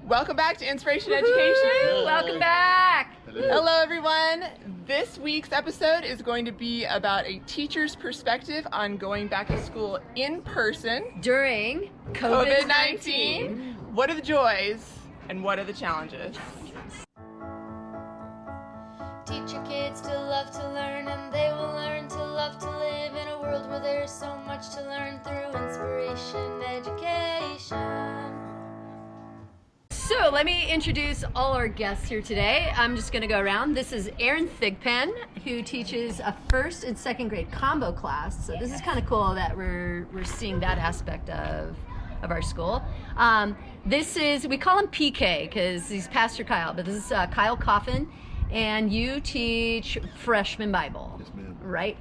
Welcome back to Inspiration Education. Welcome back. Hello everyone. This week's episode is going to be about a teacher's perspective on going back to school in person During COVID-19. What are the joys and what are the challenges? Teach your kids to love to learn, and they will learn to love to live in a world where there's so much to learn through Inspiration Education. So let me introduce all our guests here today. I'm just going to go around. This is Erin Thigpen, who teaches a first and second grade combo class. So this is kind of cool that we're seeing that aspect of our school. This is, we call him PK because he's Pastor Kyle, but this is Kyle Coffin, and you teach freshman Bible. Yes, ma'am. Right?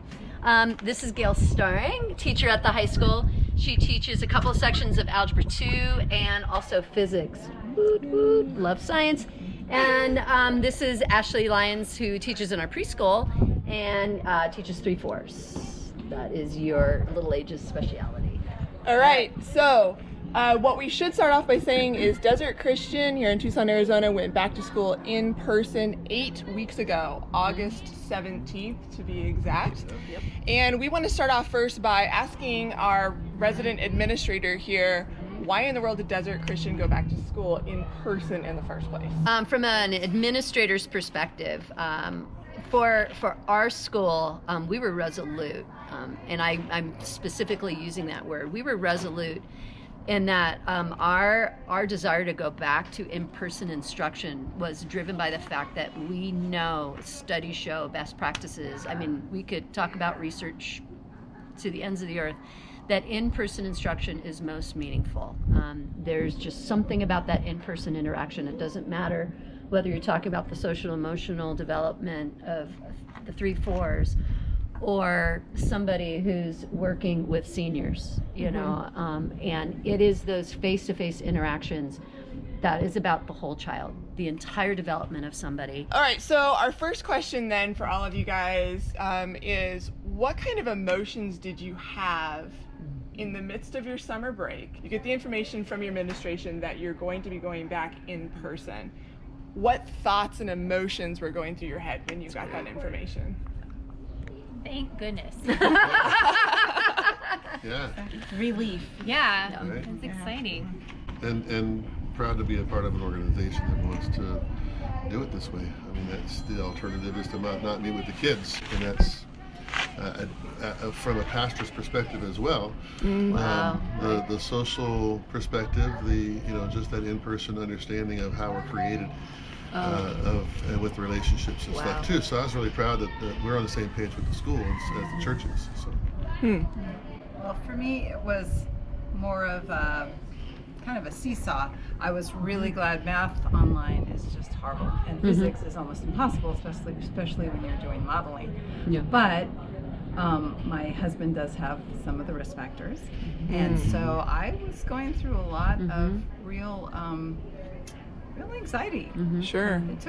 This is Gail Starring, teacher at the high school. She teaches a couple of sections of Algebra 2 and also physics. Woot, woot. Love science. And this is Ashley Lyons, who teaches in our preschool and teaches 3/4. That is your little ages speciality. All right, so what we should start off by saying is Desert Christian here in Tucson, Arizona went back to school in person 8 weeks ago, August 17th to be exact. Yep. And we want to start off first by asking our resident administrator here, why in the world did Desert Christian go back to school in person in the first place? From an administrator's perspective, for our school, we were resolute, and I'm specifically using that word. We were resolute in that our desire to go back to in-person instruction was driven by the fact that we know studies show best practices. I mean, we could talk about research to the ends of the earth, that in-person instruction is most meaningful. There's just something about that in-person interaction. It doesn't matter whether you're talking about the social emotional development of the 3/4s or somebody who's working with seniors, you know, and it is those face-to-face interactions that is about the whole child, the entire development of somebody. All right, so our first question then for all of you guys is, what kind of emotions did you have in the midst of your summer break? You get the information from your administration that you're going to be going back in person. What thoughts and emotions were going through your head when you got that information? Thank goodness. Yeah, Relief. Yeah, Right. it's exciting. and proud to be a part of an organization that wants to do it this way. I mean, that's the alternative is to not meet with the kids, and that's from a pastor's perspective as well. Wow. The social perspective, just that in-person understanding of how we're created. And with relationships and stuff too. So I was really proud that we're on the same page with the schools as the churches. So. Well, for me, it was more of a kind of a seesaw. I was really glad math online is just horrible, and physics is almost impossible, especially when you're doing modeling. Yeah. But my husband does have some of the risk factors, and so I was going through a lot of real anxiety. Sure. It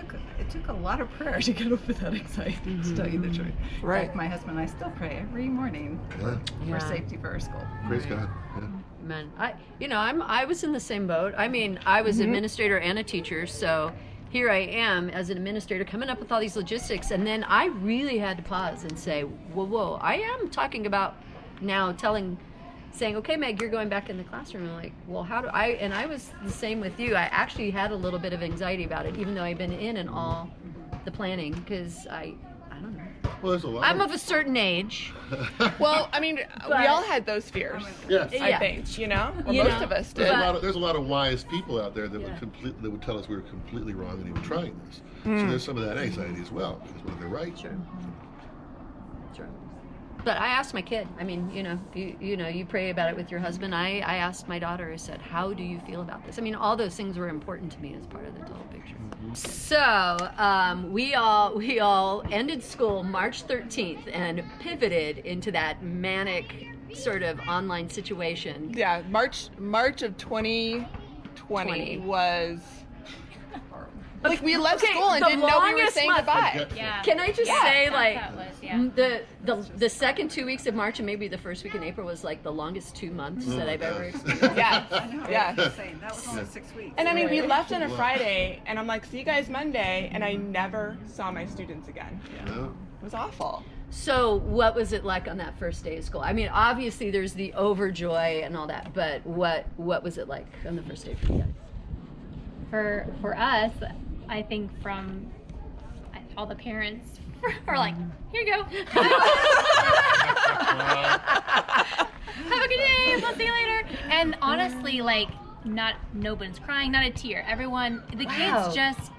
took a lot of prayer to get over that anxiety, to tell you the truth. Right. Like my husband and I still pray every morning for safety for our school. Praise God. Yeah. Man, I was in the same boat. I mean, I was administrator and a teacher, so here I am as an administrator coming up with all these logistics, and then I really had to pause and say, whoa, I am talking about now saying, okay, Meg, you're going back in the classroom. I'm like, well, how do I, and I was the same with you. I actually had a little bit of anxiety about it, even though I've been in all the planning, because I don't know. Well, there's a lot. I'm of a certain age. Well, I mean, we all had those fears. Yes. I think, well, most of us did. There's a lot of wise people out there that would tell us we were completely wrong in even trying this. So there's some of that anxiety as well, because whether they're right. Sure. But I asked my kid. I mean, you pray about it with your husband. I asked my daughter. I said, "How do you feel about this?" I mean, all those things were important to me as part of the total picture. So we all ended school March 13th and pivoted into that manic sort of online situation. Yeah, March of 2020 was Like we left school and the didn't know we were longest saying month. goodbye. Yeah. Can I just Yeah. say, That's like, how it was, yeah. the second 2 weeks of March and maybe the first week in April was like the longest 2 months that I've ever experienced. Yeah, I know. yeah. Insane. That was only 6 weeks. And I mean, we left on a Friday, and I'm like, see you guys Monday, and I never saw my students again. No. It was awful. So what was it like on that first day of school? I mean, obviously there's the overjoy and all that, but what was it like on the first day for you guys? For us, I think from all the parents were like, here you go. Have a good day. We'll see you later. And honestly, like, nobody's crying, not a tear. Everyone, the Wow. kids just,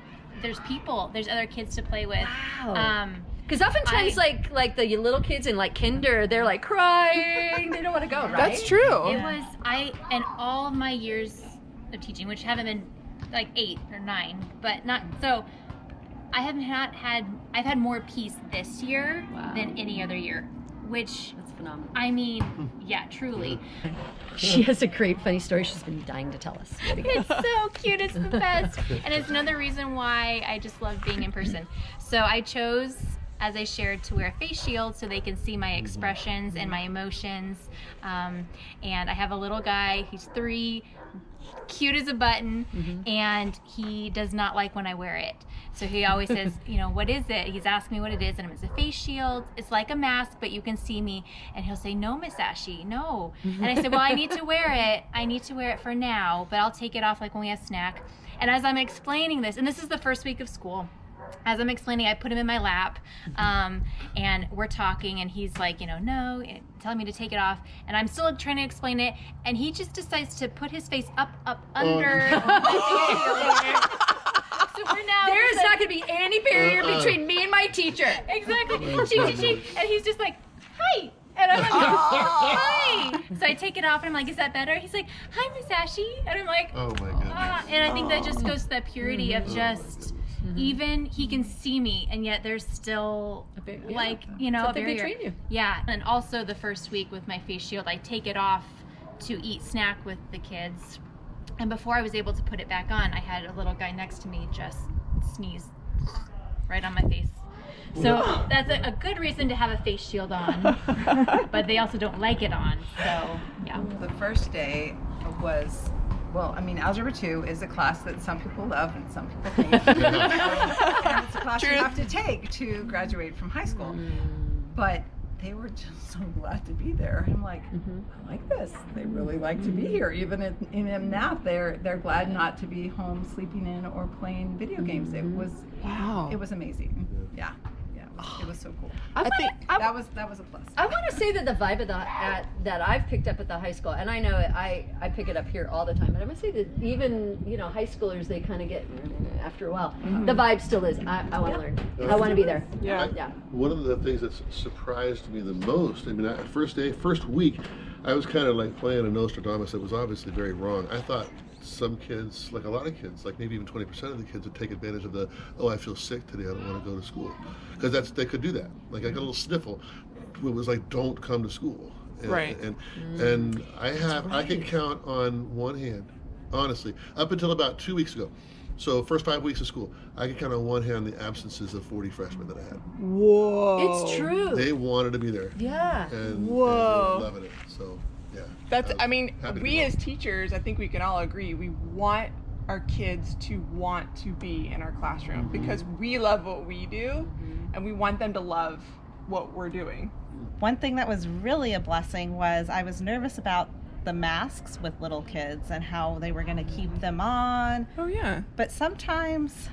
there's people, there's other kids to play with. Wow. Because oftentimes, like the little kids in like kinder, they're like crying. They don't want to go, right? That's true. It was, in all of my years of teaching, which haven't been like 8 or 9, but not, so I've had more peace this year than any other year, which, That's phenomenal. I mean, yeah, truly. She has a great funny story she's been dying to tell us. It's so cute, it's the best. And it's another reason why I just love being in person. So I chose, as I shared, to wear a face shield so they can see my expressions and my emotions. And I have a little guy, he's 3, cute as a button, and he does not like when I wear it. So he always says, what is it? He's asking me what it is, and it's a face shield. It's like a mask, but you can see me. And he'll say, no, Miss Ashley, no. And I said, well, I need to wear it. I need to wear it for now, but I'll take it off like when we have snack. And as I'm explaining this, and this is the first week of school, as I'm explaining, I put him in my lap, and we're talking, and he's like, no, telling me to take it off, and I'm still trying to explain it, and he just decides to put his face up under my face. So we're now. There is not going to be any barrier between me and my teacher. Exactly. Cheek, and he's just like, hi. And I'm like, hi. So I take it off, and I'm like, is that better? He's like, hi, Miss Ashy. And I'm like, Oh my goodness. and I think that just goes to that purity of just, even he can see me, and yet there's still a barrier. Something between you. Yeah. And also the first week with my face shield, I take it off to eat snack with the kids. And before I was able to put it back on, I had a little guy next to me just sneeze right on my face. So that's a good reason to have a face shield on, but they also don't like it on. So yeah. The first day was, Algebra 2 is a class that some people love and some people hate. And it's a class you have to take to graduate from high school. But they were just so glad to be there. I'm like, I like this. They really like to be here. Even in math, they're glad not to be home sleeping in or playing video games. It was It was amazing. Yeah. It was so cool. I think That was a plus. I want to say that the vibe of that I've picked up at the high school, and I know I pick it up here all the time, but I'm going to say that even, high schoolers, they kind of get, after a while, the vibe still is, I want to learn. I want to be there. Yeah. One of the things that surprised me the most, first week, I was kind of like playing a Nostradamus that was obviously very wrong. I thought some kids, like a lot of kids, like maybe even 20% of the kids would take advantage of I feel sick today, I don't want to go to school. Because they could do that. Like I got a little sniffle. It was like, don't come to school. Right. And I can count on one hand, honestly, up until about 2 weeks ago. So first 5 weeks of school, I can count on one hand the absences of 40 freshmen that I had. Whoa. It's true. They wanted to be there. Yeah. And they Whoa. were loving it. So yeah. That's, happy to we go. as teachers, I think we can all agree, we want our kids to want to be in our classroom because we love what we do and we want them to love what we're doing. One thing that was really a blessing was I was nervous about the masks with little kids and how they were going to keep them on. Oh yeah. But sometimes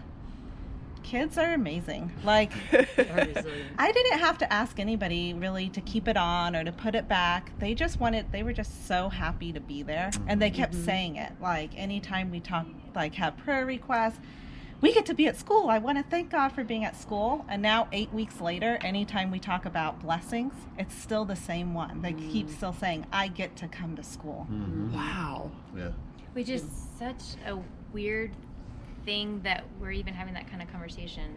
kids are amazing. Like, Resilient. I didn't have to ask anybody really to keep it on or to put it back. They were just so happy to be there. And they kept saying it. Like, anytime we talk, like, have prayer requests, we get to be at school. I want to thank God for being at school. And now 8 weeks later, anytime we talk about blessings, it's still the same one. They keep still saying, I get to come to school. Wow. Yeah. Which is such a weird thing that we're even having that kind of conversation.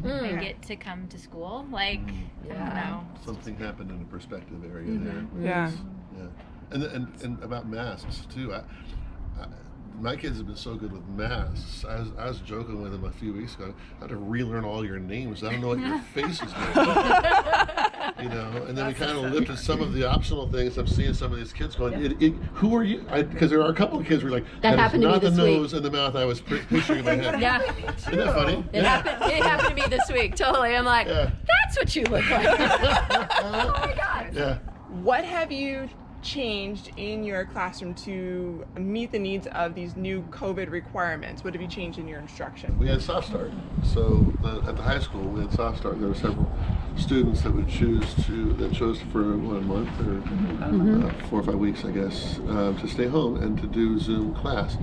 I get to come to school. Like, I don't know. Something happened in the perspective area there. Yeah. Yeah. And about masks too. my kids have been so good with masks. I was joking with them a few weeks ago. I had to relearn all your names. I don't know what your faces mean. You know, and then we kind of lifted some of the optional things. I'm seeing some of these kids going, who are you? Because there are a couple of kids who are like, that happened to me not the this nose week. and the mouth I was picturing in my head. Yeah. Isn't that funny? It happened to me this week. Totally. I'm like, that's what you look like. Oh my God. Yeah. What have you changed in your classroom to meet the needs of these new COVID requirements? What have you changed in your instruction? We had soft start. So at the high school, we had soft start. There were several students that chose for 1 month or 4 or 5 weeks, I guess, to stay home and to do Zoom class.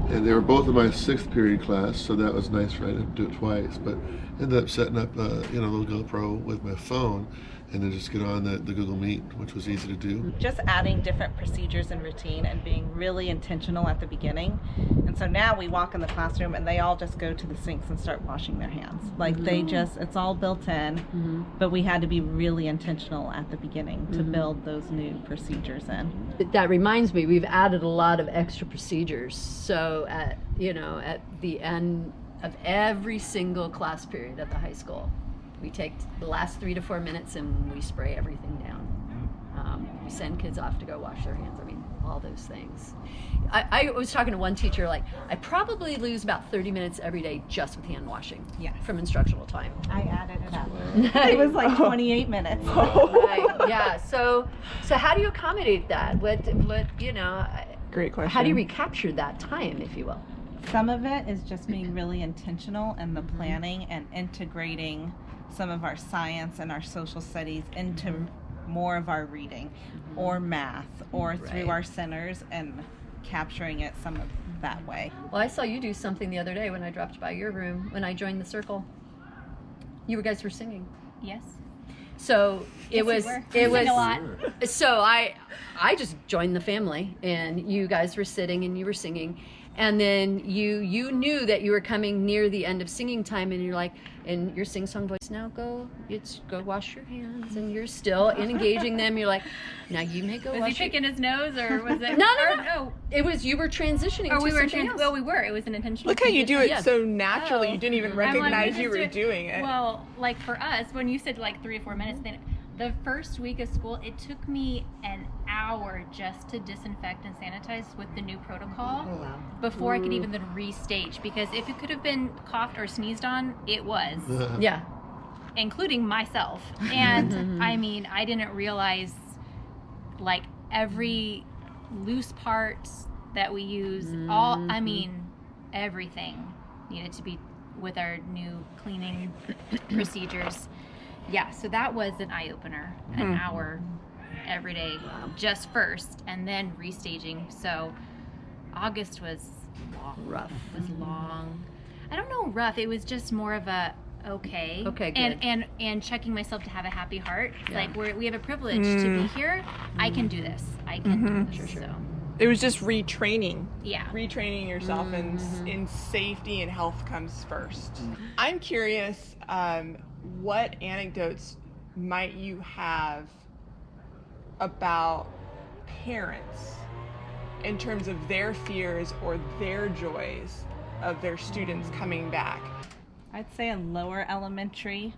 And they were both in my 6th period class, so that was nice, right? I didn't do it twice, but ended up setting up a little GoPro with my phone and then just get on the Google Meet, which was easy to do. Just adding different procedures and routine and being really intentional at the beginning. And so now we walk in the classroom and they all just go to the sinks and start washing their hands. Like it's all built in, but we had to be really intentional at the beginning to build those new procedures in. That reminds me, we've added a lot of extra procedures. So at the end of every single class period at the high school, we take the last 3 to 4 minutes and we spray everything down. We send kids off to go wash their hands. I mean, all those things. I was talking to one teacher, like, I probably lose about 30 minutes every day just with hand washing from instructional time. I added it up. It was like 28 minutes. Right, yeah. So how do you accommodate that? What Great question. how do you recapture that time, if you will? Some of it is just being really intentional in the planning and integrating some of our science and our social studies into more of our reading or math or through our centers and capturing it some of that way. Well, I saw you do something the other day when I dropped by your room when I joined the circle. You guys were singing. Yes. So it was a lot. So I just joined the family and you guys were sitting and you were singing. And then you knew that you were coming near the end of singing time, and you're like, in your sing-song voice, now go wash your hands, and you're still engaging them. You're like, now you may go. Was wash he picking his nose, or was it? No. It was you were transitioning. Or to we were something else. Well, we were. It was an intentional. Look how you do it so naturally. Oh. You didn't even I'm like, recognize you just were doing it. Well, like for us, when you said like 3 or 4 minutes, then the first week of school, it took me an hour just to disinfect and sanitize with the new protocol before I could even then restage. Because if it could have been coughed or sneezed on, it was. Yeah. Including myself. And I mean, I didn't realize like every loose part that we use, everything needed to be with our new cleaning procedures. Yeah, so that was an eye-opener, an hour every day, just first, and then restaging. So August was Rough. Was long. I don't know, rough. It was just more of a okay, good. and checking myself to have a happy heart. Like we have a privilege to be here. I can do this. I can do this. Sure. So It was just retraining. yeah. Retraining yourself in safety and health comes first. I'm curious, what anecdotes might you have about parents in terms of their fears or their joys of their students coming back? I'd say in lower elementary,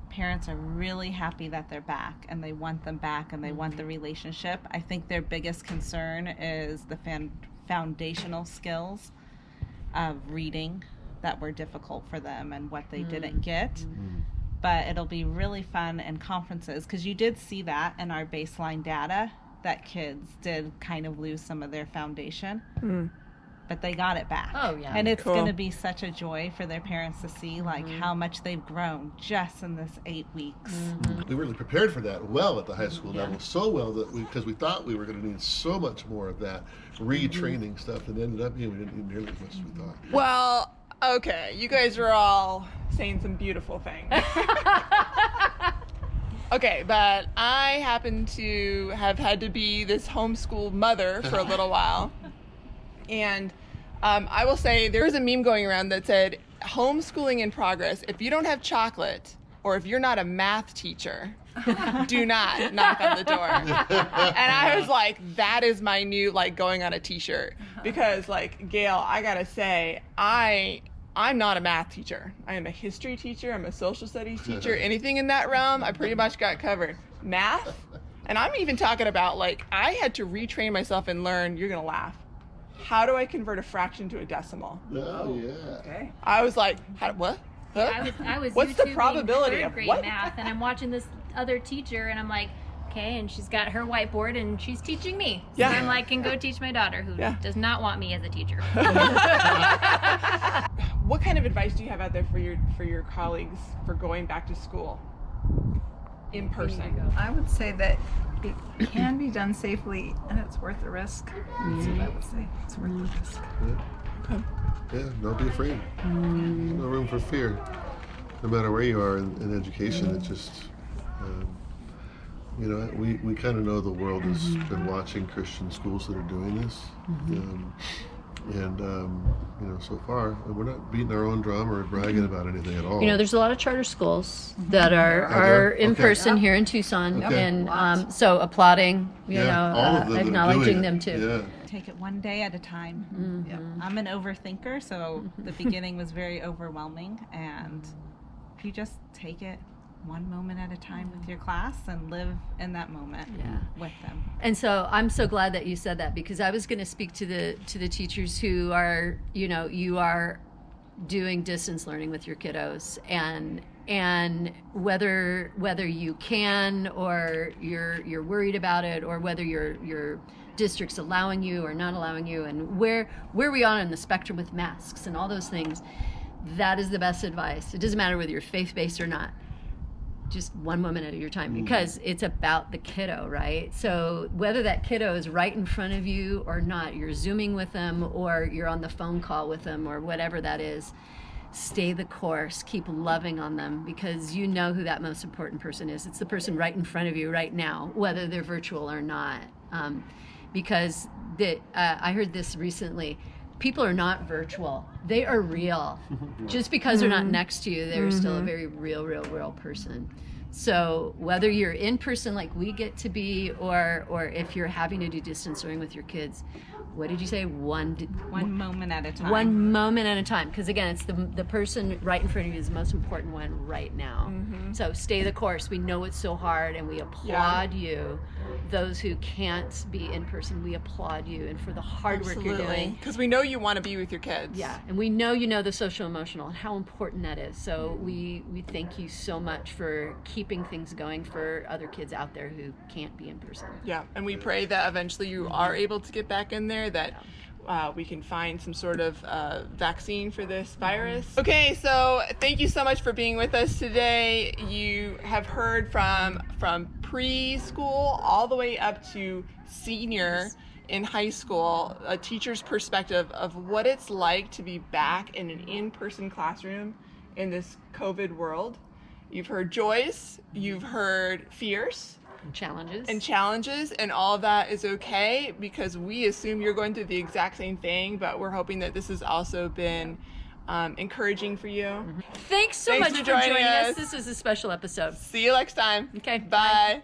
parents are really happy that they're back and they want them back and they want the relationship. I think their biggest concern is the foundational skills of reading that were difficult for them and what they didn't get. But it'll be really fun in conferences because you did see that in our baseline data that kids did kind of lose some of their foundation. But they got it back. Oh, yeah. And it's Cool. going to be such a joy for their parents to see like how much they've grown just in this 8 weeks. We really prepared for that well at the high school level, so well that because we thought we were going to need so much more of that retraining stuff, and ended up we didn't need nearly as much as we thought. Well, okay, you guys are all saying some beautiful things. Okay, but I happen to have had to be this homeschool mother for a little while. And I will say there was a meme going around that said, homeschooling in progress, if you don't have chocolate or if you're not a math teacher, Do not knock on the door. And I was like, that is my new, like, going on a t-shirt. Because, like, Gail, I gotta say, I'm not a math teacher. I am a history teacher. I'm a social studies teacher. Anything in that realm, I pretty much got covered. Math, and I'm even talking about, like, I had to retrain myself and learn, you're gonna laugh, how do I convert a fraction to a decimal? Oh, yeah. Okay. I was like, what? Huh? I was What's the YouTubing probability third of grade what? math, and I'm watching this other teacher, and I'm like, okay, and she's got her whiteboard, and she's teaching me. So Yeah. I'm like, can go teach my daughter, who Yeah. does not want me as a teacher. What kind of advice do you have out there for your colleagues for going back to school in person? I would say that it can be done safely, and it's worth the risk. That's what I would say. It's worth the risk. Yeah, don't be afraid. No room for fear. No matter where you are in education, it's just, you know, we kind of know the world has been watching Christian schools that are doing this. You know, so far, we're not beating our own drum or bragging about anything at all. You know, there's a lot of charter schools that are there? in Okay. person here in Tucson, Okay. and so applauding, you all of them know, that are acknowledging doing them it. too. Yeah. Take it one day at a time. Yeah. I'm an overthinker, so the beginning was very overwhelming. And if you just take it one moment at a time with your class and live in that moment with them. And so I'm so glad that you said that, because I was going to speak to the teachers who are, you know, you are doing distance learning with your kiddos, and whether you can, or you're worried about it, or whether your district's allowing you or not allowing you, and where we are on the spectrum with masks and all those things, that is the best advice. It doesn't matter whether you're faith-based or not. Just one moment at your time, because it's about the kiddo, right? So whether that kiddo is right in front of you or not, you're Zooming with them or you're on the phone call with them or whatever that is, stay the course, keep loving on them, because you know who that most important person is. It's the person right in front of you right now, whether they're virtual or not. Because I heard this recently, people are not virtual, they are real. Just because they're not next to you, they're still a very real person. So whether you're in person like we get to be, or if you're having to do distance learning with your kids, what did you say? One moment at a time. One moment at a time, because again, it's the person right in front of you is the most important one right now. So stay the course. We know it's so hard, and we applaud you. Those who can't be in person, we applaud you, and for the hard work you're doing. Because we know you want to be with your kids. Yeah, and we know you know the social emotional and how important that is. So we thank you so much for keeping things going for other kids out there who can't be in person. Yeah, and we pray that eventually you are able to get back in there, that we can find some sort of vaccine for this virus. Okay, so thank you so much for being with us today. You have heard from preschool all the way up to senior in high school, a teacher's perspective of what it's like to be back in an in-person classroom in this COVID world. You've heard joys, you've heard fears, And challenges, and all of that is okay, because we assume you're going through the exact same thing, but we're hoping that this has also been encouraging for you. Thanks so Thanks much for for joining joining us. us. This is a special episode. See you next time. Okay, Bye.